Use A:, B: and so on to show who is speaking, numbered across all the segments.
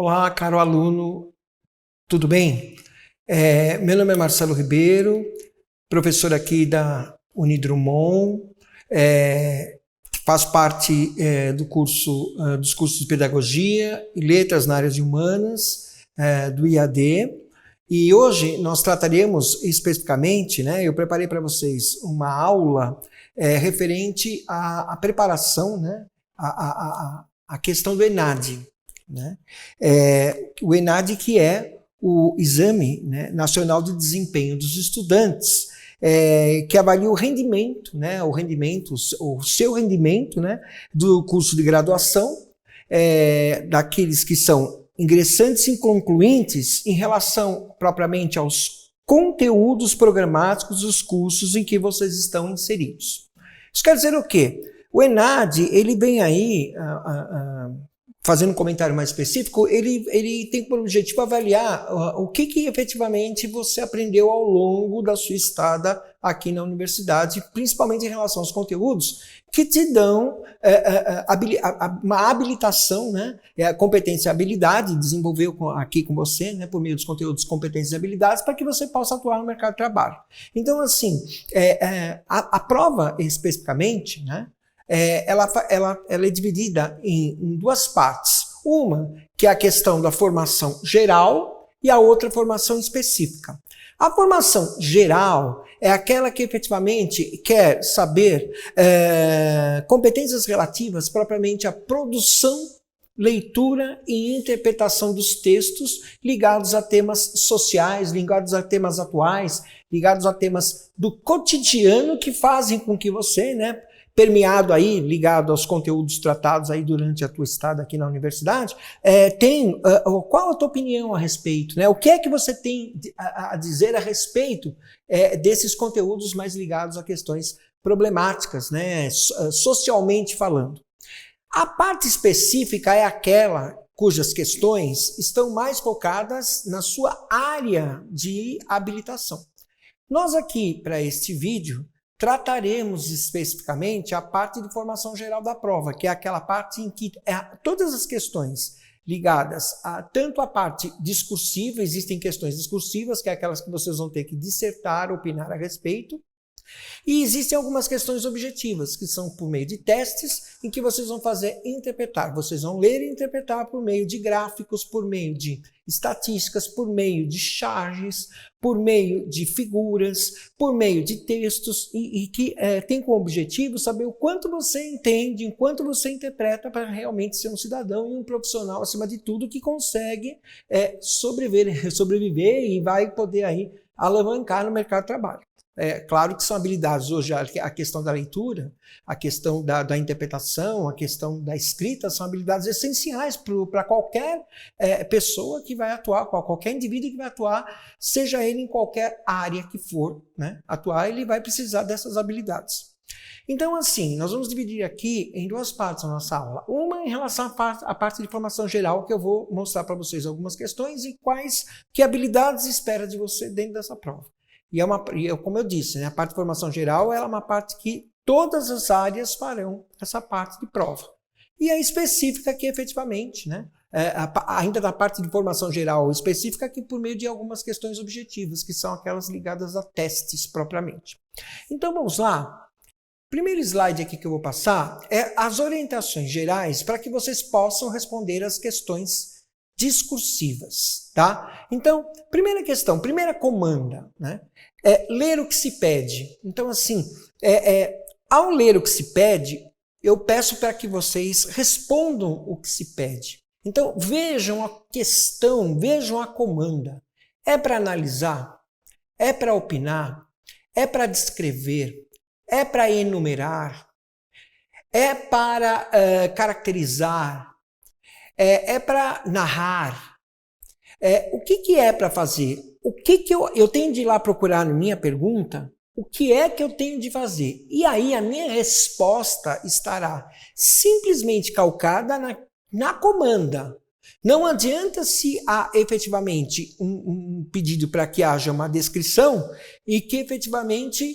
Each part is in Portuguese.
A: Olá, caro aluno, tudo bem? Meu nome é Marcelo Ribeiro, professor aqui da Unidrumon, faço parte dos cursos de Pedagogia e Letras na área de Humanas, do IAD, e hoje nós trataremos especificamente, eu preparei para vocês uma aula referente à preparação, a questão do ENAD. O ENAD, que é o Exame Nacional de Desempenho dos Estudantes, que avalia o rendimento, o seu rendimento do curso de graduação, daqueles que são ingressantes e concluintes em relação propriamente aos conteúdos programáticos dos cursos em que vocês estão inseridos. Isso quer dizer o quê? O ENAD, ele vem aí... fazendo um comentário mais específico, ele tem por objetivo avaliar o que efetivamente você aprendeu ao longo da sua estada aqui na universidade, principalmente em relação aos conteúdos que te dão uma habilitação, a competência e habilidade, desenvolveu aqui com você, por meio dos conteúdos, competências e habilidades, para que você possa atuar no mercado de trabalho. Então, assim, a prova especificamente, ela é dividida em duas partes. Uma, que é a questão da formação geral, e a outra, formação específica. A formação geral é aquela que efetivamente quer saber competências relativas propriamente à produção, leitura e interpretação dos textos ligados a temas sociais, ligados a temas atuais, ligados a temas do cotidiano que fazem com que você, permeado aí, ligado aos conteúdos tratados aí durante a tua estada aqui na universidade, qual a tua opinião a respeito? O que é que você tem a dizer a respeito desses conteúdos mais ligados a questões problemáticas, socialmente falando? A parte específica é aquela cujas questões estão mais focadas na sua área de habilitação. Nós aqui, para este vídeo, trataremos especificamente a parte de formação geral da prova, que é aquela parte em que todas as questões ligadas tanto à parte discursiva, existem questões discursivas, que é aquelas que vocês vão ter que dissertar, opinar a respeito, e existem algumas questões objetivas, que são por meio de testes, em que vocês vão fazer interpretar. Vocês vão ler e interpretar por meio de gráficos, por meio de estatísticas, por meio de charges, por meio de figuras, por meio de textos, e que tem como objetivo saber o quanto você entende, o quanto você interpreta para realmente ser um cidadão e um profissional, acima de tudo, que consegue sobreviver e vai poder aí alavancar no mercado de trabalho. Claro que são habilidades hoje, a questão da leitura, a questão da interpretação, a questão da escrita, são habilidades essenciais para qualquer pessoa que vai atuar, qualquer indivíduo que vai atuar, seja ele em qualquer área que for atuar, ele vai precisar dessas habilidades. Então, assim, nós vamos dividir aqui em duas partes a nossa aula. Uma em relação à parte de formação geral, que eu vou mostrar para vocês algumas questões e que habilidades espera de você dentro dessa prova. Como eu disse, a parte de formação geral é uma parte que todas as áreas farão essa parte de prova. E a específica que efetivamente, ainda na parte de formação geral específica, que por meio de algumas questões objetivas, que são aquelas ligadas a testes propriamente. Então vamos lá. Primeiro slide aqui que eu vou passar é as orientações gerais para que vocês possam responder as questões discursivas, tá? Então, primeira questão, primeira comanda, ler o que se pede. Então, assim, ao ler o que se pede, eu peço para que vocês respondam o que se pede. Então, vejam a questão, vejam a comanda. É para analisar? É para opinar? É para descrever? É para enumerar? É para caracterizar? É para narrar? O que é para fazer? O que eu tenho de ir lá procurar na minha pergunta? O que é que eu tenho de fazer? E aí a minha resposta estará simplesmente calcada na comanda. Não adianta se há efetivamente um pedido para que haja uma descrição e que efetivamente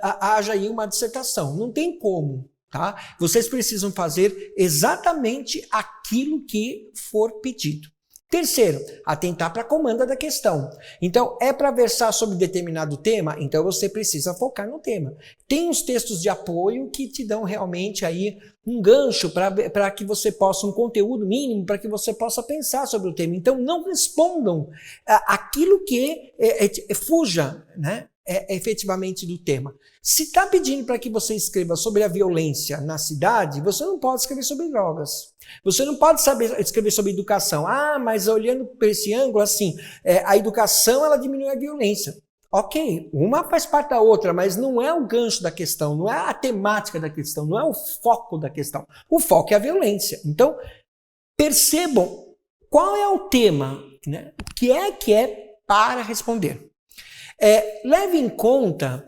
A: haja aí uma dissertação. Não tem como. tá? Vocês precisam fazer exatamente aquilo que for pedido. Terceiro, atentar para a comanda da questão. Então, é para versar sobre determinado tema? Então, você precisa focar no tema. Tem os textos de apoio que te dão realmente aí um gancho para que você possa, um conteúdo mínimo, para que você possa pensar sobre o tema. Então, não respondam aquilo que fuja, né? Efetivamente do tema. Se está pedindo para que você escreva sobre a violência na cidade, você não pode escrever sobre drogas. Você não pode escrever sobre educação. Ah, mas olhando por esse ângulo, assim, a educação ela diminui a violência. Ok, uma faz parte da outra, mas não é o gancho da questão, não é a temática da questão, não é o foco da questão. O foco é a violência. Então, percebam qual é o tema, né? O que é para responder. Leve em conta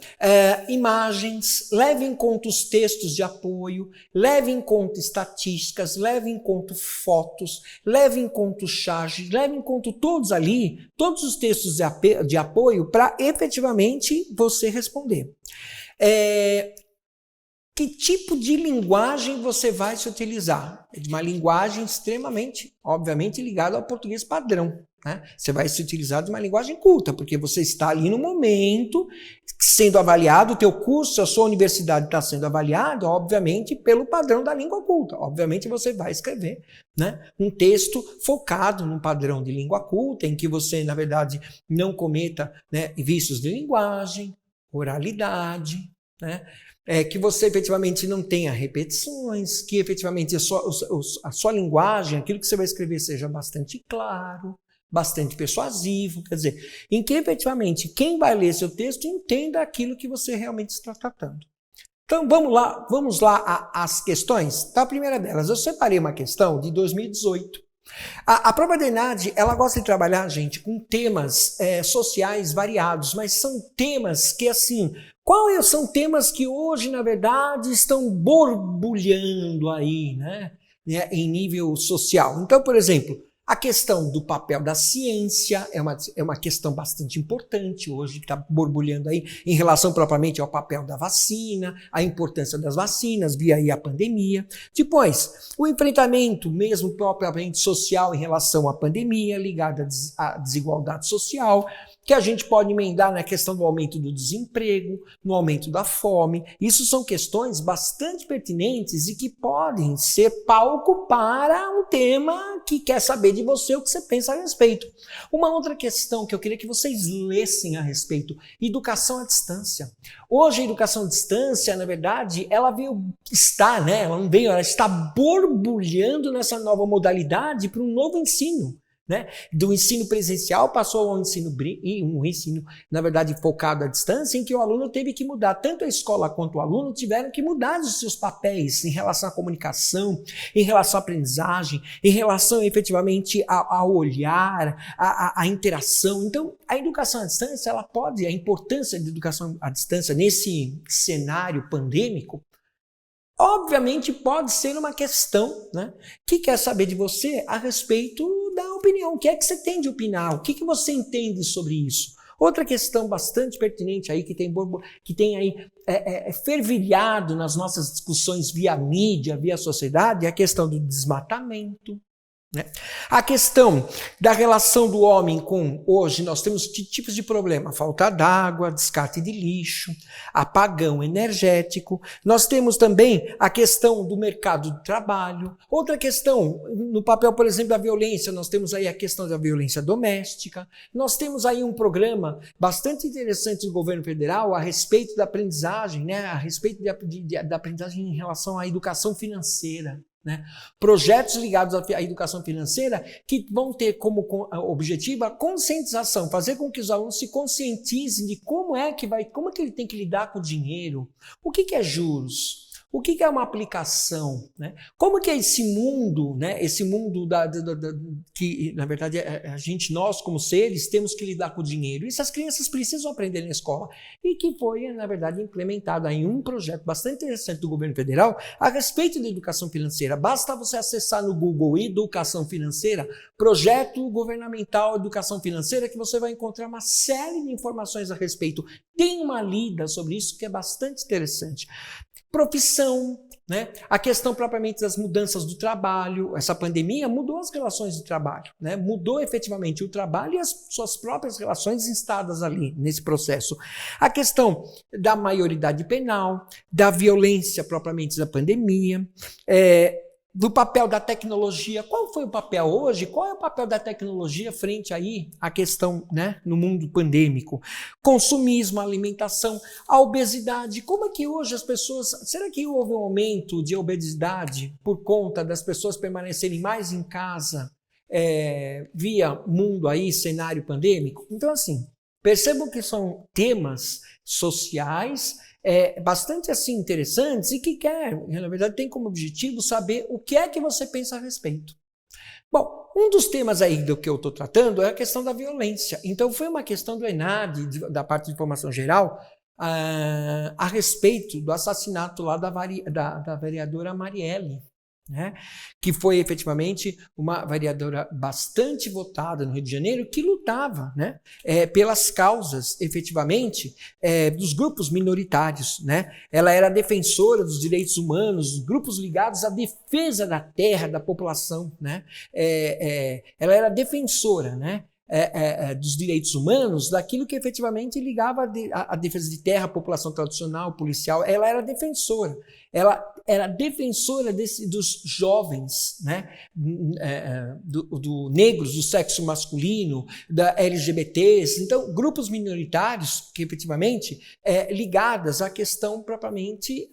A: imagens, leve em conta os textos de apoio, leve em conta estatísticas, leve em conta fotos, leve em conta o chat, leve em conta todos ali, todos os textos de apoio para efetivamente você responder. Que tipo de linguagem você vai se utilizar? É de uma linguagem extremamente, obviamente, ligada ao português padrão. Né? Você vai se utilizar de uma linguagem culta, porque você está ali no momento sendo avaliado, o teu curso, a sua universidade está sendo avaliado, obviamente, pelo padrão da língua culta. Obviamente, você vai escrever, né, um texto focado num padrão de língua culta, em que você, na verdade, não cometa, né, vícios de linguagem, oralidade, né? Que você efetivamente não tenha repetições, que efetivamente a sua linguagem, aquilo que você vai escrever seja bastante claro, bastante persuasivo, quer dizer, em que efetivamente quem vai ler seu texto entenda aquilo que você realmente está tratando. Então vamos lá às questões. Então, a primeira delas, eu separei uma questão de 2018. A prova da ENAD, ela gosta de trabalhar, gente, com temas sociais variados, mas são temas que, assim, são temas que hoje, na verdade, estão borbulhando aí, né, em nível social. Então, por exemplo, a questão do papel da ciência é uma questão bastante importante hoje, que está borbulhando aí em relação propriamente ao papel da vacina, a importância das vacinas, via aí a pandemia. Depois, o enfrentamento mesmo propriamente social em relação à pandemia, ligado à desigualdade social, que a gente pode emendar na questão do aumento do desemprego, no aumento da fome. Isso são questões bastante pertinentes e que podem ser palco para um tema que quer saber de você o que você pensa a respeito. Uma outra questão que eu queria que vocês lessem a respeito, educação à distância. Hoje a educação à distância, na verdade, ela está borbulhando nessa nova modalidade para um novo ensino. Né? Do ensino presencial passou ao um ensino, na verdade, focado à distância, em que o aluno teve que mudar, tanto a escola quanto o aluno tiveram que mudar os seus papéis em relação à comunicação, em relação à aprendizagem, em relação efetivamente ao olhar, à interação. Então, a educação à distância, a importância da educação à distância nesse cenário pandêmico, obviamente pode ser uma questão, né, que quer saber de você a respeito da opinião. O que é que você tem de opinar? O que você entende sobre isso? Outra questão bastante pertinente aí que tem aí fervilhado nas nossas discussões via mídia, via sociedade, é a questão do desmatamento. Né? A questão da relação do homem com, hoje nós temos tipos de problema, falta d'água, descarte de lixo, apagão energético, nós temos também a questão do mercado de trabalho, outra questão, no papel, por exemplo, da violência, nós temos aí a questão da violência doméstica, nós temos aí um programa bastante interessante do governo federal a respeito da aprendizagem, né? A respeito da aprendizagem em relação à educação financeira. Né? Projetos ligados à educação financeira que vão ter como objetivo a conscientização, fazer com que os alunos se conscientizem de como é que ele tem que lidar com o dinheiro, o que é juros, o que é uma aplicação, né? Como que é esse mundo, né? Esse mundo que, na verdade, nós como seres, temos que lidar com o dinheiro. Isso as crianças precisam aprender na escola. E que foi, na verdade, implementado em um projeto bastante interessante do governo federal a respeito da educação financeira. Basta você acessar no Google Educação Financeira, projeto governamental Educação Financeira, que você vai encontrar uma série de informações a respeito. Tem uma lida sobre isso que é bastante interessante. Profissão. educação, né? A questão propriamente das mudanças do trabalho. Essa pandemia mudou as relações de trabalho, né? Mudou efetivamente o trabalho e as suas próprias relações instadas ali nesse processo. A questão da maioridade penal, da violência propriamente da pandemia, do papel da tecnologia. Qual foi o papel hoje? Qual é o papel da tecnologia frente aí à questão, né, no mundo pandêmico? Consumismo, alimentação, a obesidade. Como é que hoje as pessoas... Será que houve um aumento de obesidade por conta das pessoas permanecerem mais em casa via mundo aí, cenário pandêmico? Então, assim, percebam que são temas sociais bastante assim interessantes e que na verdade, tem como objetivo saber o que é que você pensa a respeito. Bom, um dos temas aí do que eu estou tratando é a questão da violência. Então, foi uma questão do ENAD, da parte de informação geral, a respeito do assassinato lá da vereadora Marielle, né? Que foi efetivamente uma vereadora bastante votada no Rio de Janeiro, que lutava, né, pelas causas, efetivamente, dos grupos minoritários, né? Ela era defensora dos direitos humanos, grupos ligados à defesa da terra, da população, né? Ela era defensora, né, dos direitos humanos, daquilo que efetivamente ligava à defesa de terra, população tradicional, policial. Ela era defensora. Ela era defensora dos jovens, né, do negros, do sexo masculino, da LGBTs, então grupos minoritários que efetivamente ligadas à questão propriamente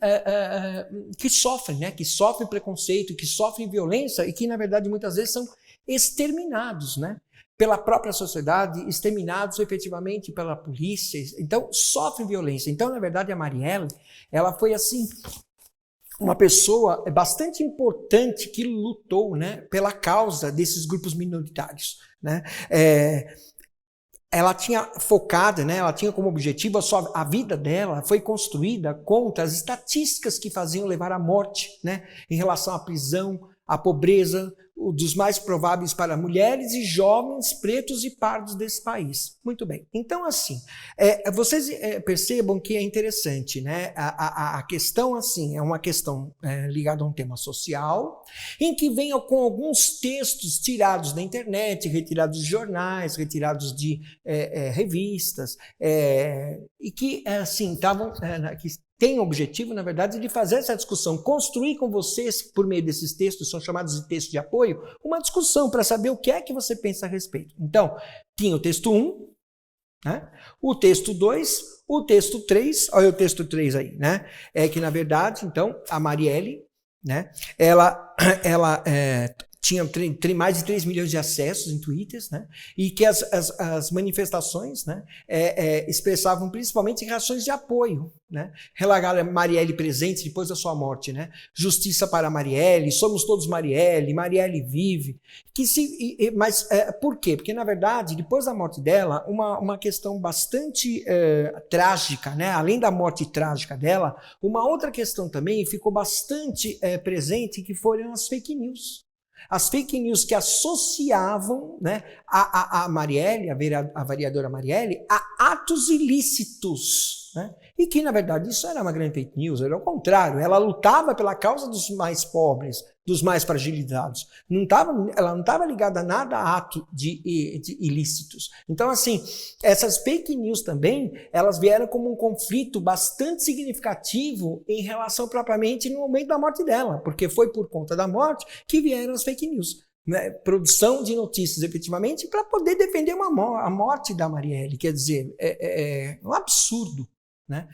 A: que sofrem, né, que sofrem preconceito, que sofrem violência e que na verdade muitas vezes são exterminados, né, pela própria sociedade, exterminados efetivamente pela polícia, então sofrem violência. Então, na verdade, a Marielle, ela foi assim uma pessoa bastante importante que lutou, né, pela causa desses grupos minoritários, né? Ela tinha focado, né, ela tinha como objetivo a vida dela foi construída contra as estatísticas que faziam levar à morte, né, em relação à prisão, à pobreza, dos mais prováveis para mulheres e jovens pretos e pardos desse país. Muito bem. Então, assim, vocês percebam que é interessante, né? A questão, assim, é uma questão ligada a um tema social, em que vem com alguns textos tirados da internet, retirados de jornais, retirados de revistas, e que, assim, estavam... tem o objetivo, na verdade, de fazer essa discussão, construir com vocês, por meio desses textos, são chamados de textos de apoio, uma discussão para saber o que é que você pensa a respeito. Então, tinha o texto 1, né? O texto 2, o texto 3, olha o texto 3 aí, né? Que, na verdade, então, a Marielle, né? Ela tinha mais de 3 milhões de acessos em Twitter, né? E que as manifestações, né, expressavam principalmente reações de apoio, né? Relagar Marielle presente depois da sua morte, né? Justiça para Marielle, somos todos Marielle, Marielle vive. Mas por quê? Porque, na verdade, depois da morte dela, uma questão bastante trágica, né? Além da morte trágica dela, uma outra questão também ficou bastante presente, que foram as fake news. As fake news que associavam, né, a Marielle, a vereadora Marielle, a atos ilícitos, né? E que, na verdade, isso era uma grande fake news, era o contrário, ela lutava pela causa dos mais pobres, dos mais fragilizados. Ela não estava ligada a nada a ato de ilícitos. Então, assim, essas fake news também, elas vieram como um conflito bastante significativo em relação propriamente no momento da morte dela, porque foi por conta da morte que vieram as fake news. Né? Produção de notícias, efetivamente, para poder defender a morte da Marielle. Quer dizer, é um absurdo. Né?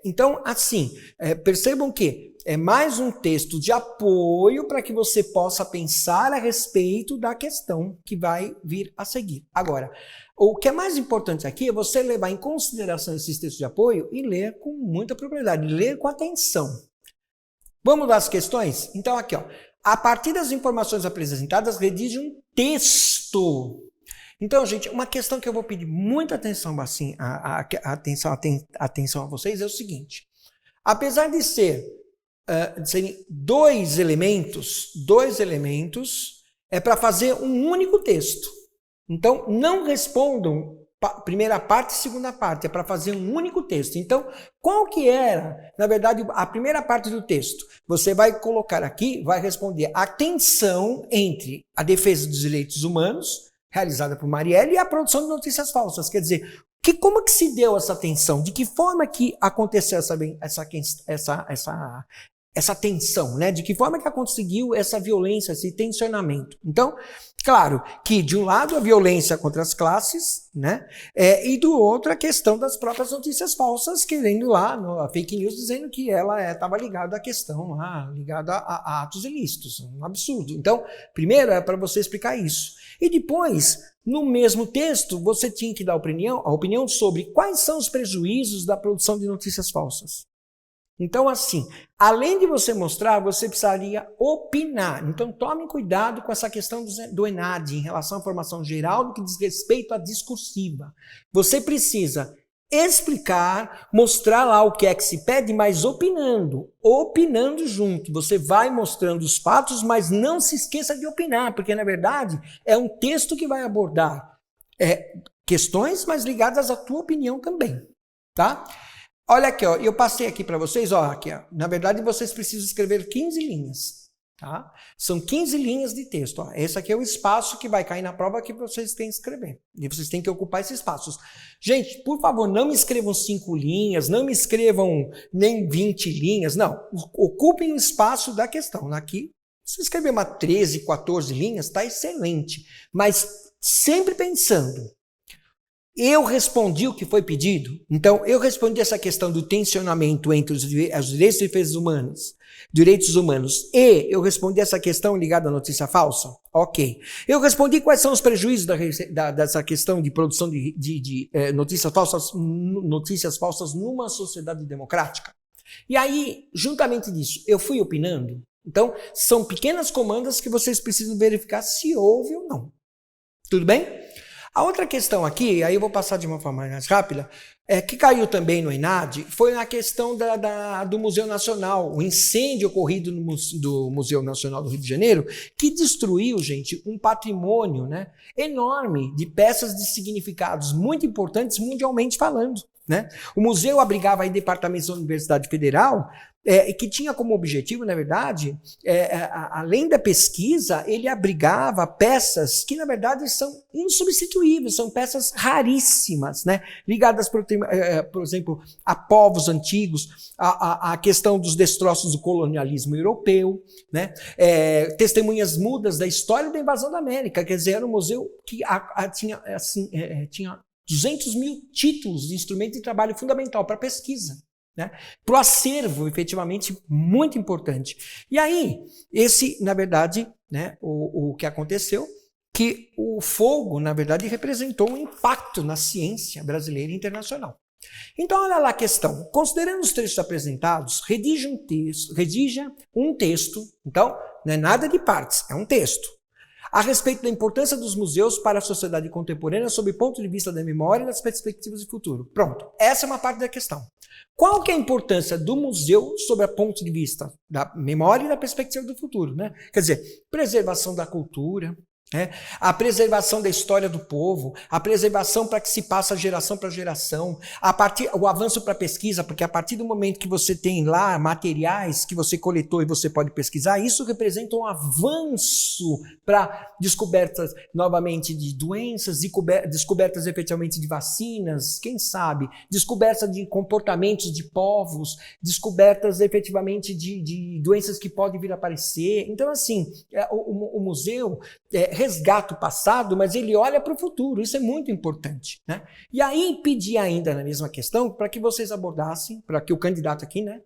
A: Então, assim, percebam que é mais um texto de apoio para que você possa pensar a respeito da questão que vai vir a seguir. Agora, o que é mais importante aqui é você levar em consideração esses textos de apoio e ler com muita propriedade, ler com atenção. Vamos às questões? Então, aqui, ó, a partir das informações apresentadas, redige um texto. Então, gente, uma questão que eu vou pedir muita atenção, assim, atenção a vocês é o seguinte. Apesar de serem dois elementos é para fazer um único texto. Então, não respondam primeira parte e segunda parte, é para fazer um único texto. Então, qual que era, na verdade, a primeira parte do texto? Você vai colocar aqui, vai responder a tensão entre a defesa dos direitos humanos, realizada por Marielle, e a produção de notícias falsas. Quer dizer, como que se deu essa tensão? De que forma que aconteceu essa tensão, né? De que forma que ela conseguiu essa violência, esse tensionamento? Então, claro que de um lado a violência contra as classes, né? E do outro a questão das próprias notícias falsas, querendo lá, a fake news, dizendo que ela estava ligada à questão lá, ligada a atos ilícitos, um absurdo. Então, primeiro é para você explicar isso. E depois, no mesmo texto, você tinha que dar a opinião sobre quais são os prejuízos da produção de notícias falsas. Então, assim, além de você mostrar, você precisaria opinar. Então, tome cuidado com essa questão do ENAD em relação à formação geral no que diz respeito à discursiva. Você precisa explicar, mostrar lá o que é que se pede, mas opinando junto. Você vai mostrando os fatos, mas não se esqueça de opinar, porque, na verdade, é um texto que vai abordar questões, mas ligadas à tua opinião também, tá? Olha aqui, ó, eu passei aqui para vocês, ó, aqui, ó, na verdade vocês precisam escrever 15 linhas, tá? São 15 linhas de texto, ó. Esse aqui é o espaço que vai cair na prova que vocês têm que escrever. E vocês têm que ocupar esses espaços. Gente, por favor, não me escrevam 5 linhas, não me escrevam nem 20 linhas, não. Ocupem o espaço da questão. Aqui, se escrever uma 13, 14 linhas, tá excelente. Mas sempre pensando, eu respondi o que foi pedido. Então, eu respondi essa questão do tensionamento entre os direitos de defesa direitos humanos, e eu respondi essa questão ligada à notícia falsa? Ok. Eu respondi quais são os prejuízos dessa questão de produção de notícias falsas numa sociedade democrática? E aí, juntamente disso, eu fui opinando. Então, são pequenas comandas que vocês precisam verificar se houve ou não. Tudo bem? A outra questão aqui, aí eu vou passar de uma forma mais rápida, que caiu também no ENAD, foi na questão do Museu Nacional, o incêndio ocorrido do Museu Nacional do Rio de Janeiro, que destruiu, gente, um patrimônio, né, enorme de peças de significados muito importantes mundialmente falando, né? O museu abrigava aí departamentos da Universidade Federal, que tinha como objetivo, na verdade, além da pesquisa, ele abrigava peças que, na verdade, são insubstituíveis, são peças raríssimas, né? Ligadas, por exemplo, a povos antigos, a questão dos destroços do colonialismo europeu, né? Testemunhas mudas da história da invasão da América, quer dizer, era um museu que tinha 200 mil títulos de instrumento de trabalho fundamental para pesquisa, né? Para o acervo, efetivamente, muito importante. E aí, na verdade, né, o que aconteceu, que o fogo, na verdade, representou um impacto na ciência brasileira e internacional. Então, olha lá a questão. Considerando os trechos apresentados, redija um texto, então, não é nada de partes, é um texto, a respeito da importância dos museus para a sociedade contemporânea sob o ponto de vista da memória e das perspectivas de futuro. Pronto, essa é uma parte da questão. Qual que é a importância do museu sob o ponto de vista da memória e da perspectiva do futuro, né? Quer dizer, preservação da cultura, a preservação da história do povo, a preservação para que se passe geração para geração, o avanço para a pesquisa, porque a partir do momento que você tem lá materiais que você coletou e você pode pesquisar, isso representa um avanço para descobertas novamente de doenças, descobertas efetivamente de vacinas, quem sabe, descoberta de comportamentos de povos, descobertas efetivamente de doenças que podem vir a aparecer. Então, assim, o museu resgata o passado, mas ele olha para o futuro, isso é muito importante, né? E aí pedi ainda na mesma questão para que vocês abordassem, para que o candidato aqui, né,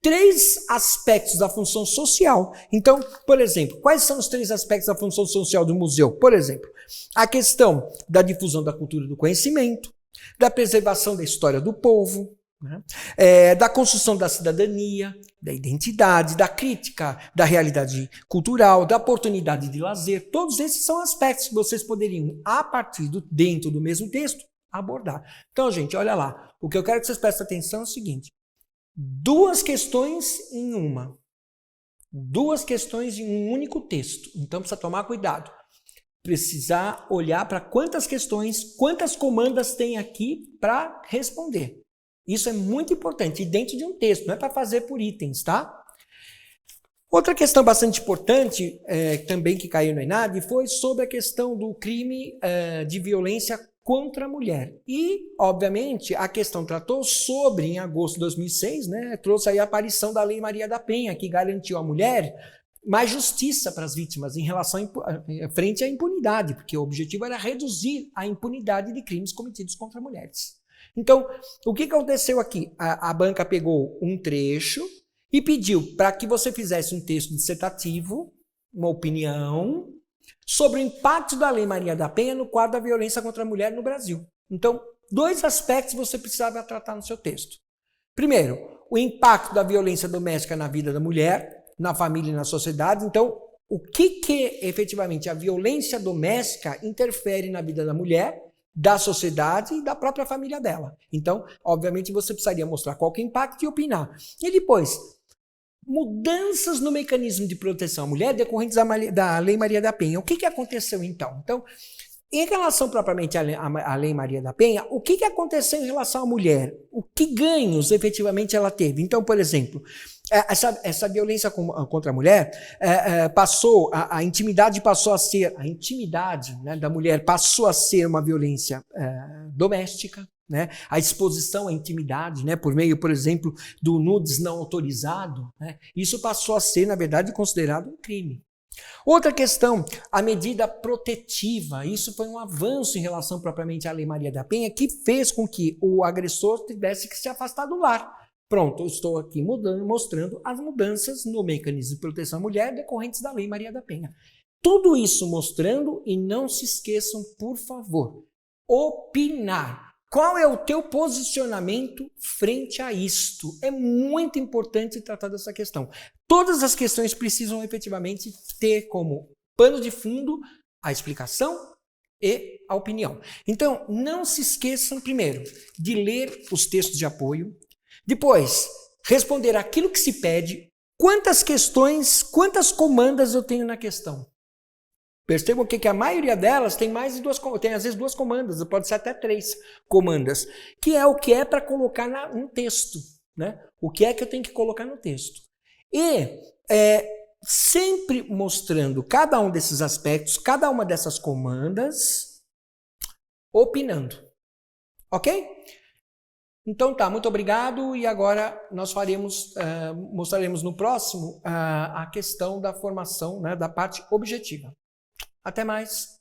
A: 3 aspectos da função social. Então, por exemplo, quais são os 3 aspectos da função social do museu? Por exemplo, a questão da difusão da cultura do conhecimento, da preservação da história do povo, né? Da construção da cidadania, da identidade, da crítica da realidade cultural, da oportunidade de lazer. Todos esses são aspectos que vocês poderiam, a partir dentro do mesmo texto, abordar. Então, gente, olha lá. O que eu quero que vocês prestem atenção é o seguinte. 2 questões em uma. 2 questões em um único texto. Então, precisa tomar cuidado. precisar olhar para quantas questões, quantas comandas tem aqui para responder. Isso é muito importante, e dentro de um texto, não é para fazer por itens, tá? Outra questão bastante importante, também que caiu no ENAD, foi sobre a questão do crime de violência contra a mulher. E, obviamente, a questão tratou sobre, em agosto de 2006, né, trouxe aí a aparição da Lei Maria da Penha, que garantiu à mulher mais justiça para as vítimas em relação frente à impunidade, porque o objetivo era reduzir a impunidade de crimes cometidos contra mulheres. Então, o que aconteceu aqui? A banca pegou um trecho e pediu para que você fizesse um texto dissertativo, uma opinião, sobre o impacto da Lei Maria da Penha no quadro da violência contra a mulher no Brasil. Então, 2 aspectos você precisava tratar no seu texto. Primeiro, o impacto da violência doméstica na vida da mulher, na família e na sociedade. Então, o que efetivamente a violência doméstica interfere na vida da mulher, da sociedade e da própria família dela. Então, obviamente, você precisaria mostrar qual que é o impacto e opinar. E depois, mudanças no mecanismo de proteção à mulher decorrentes da Lei Maria da Penha. O que aconteceu então? Então, em relação propriamente à Lei Maria da Penha, o que aconteceu em relação à mulher? O que ganhos efetivamente ela teve? Então, por exemplo, essa violência contra a mulher a intimidade passou a ser, a intimidade, né, da mulher passou a ser uma violência doméstica, né? A exposição à intimidade, né, por meio, por exemplo, do nudes não autorizado, né? Isso passou a ser, na verdade, considerado um crime. Outra questão, a medida protetiva. Isso foi um avanço em relação propriamente à Lei Maria da Penha, que fez com que o agressor tivesse que se afastar do lar. Pronto, eu estou aqui mostrando as mudanças no mecanismo de proteção à mulher decorrentes da Lei Maria da Penha. Tudo isso mostrando, e não se esqueçam, por favor, opinar. Qual é o teu posicionamento frente a isto? É muito importante tratar dessa questão. Todas as questões precisam efetivamente ter como pano de fundo a explicação e a opinião. Então, não se esqueçam, primeiro, de ler os textos de apoio. Depois, responder aquilo que se pede. Quantas questões, quantas comandas eu tenho na questão? Percebam que a maioria delas tem mais de tem às vezes 2 comandas, pode ser até 3 comandas, que é o que é para colocar no texto, né? O que é que eu tenho que colocar no texto. E sempre mostrando cada um desses aspectos, cada uma dessas comandas, opinando. Ok? Então tá, muito obrigado, e agora nós mostraremos no próximo a questão da formação, né, da parte objetiva. Até mais!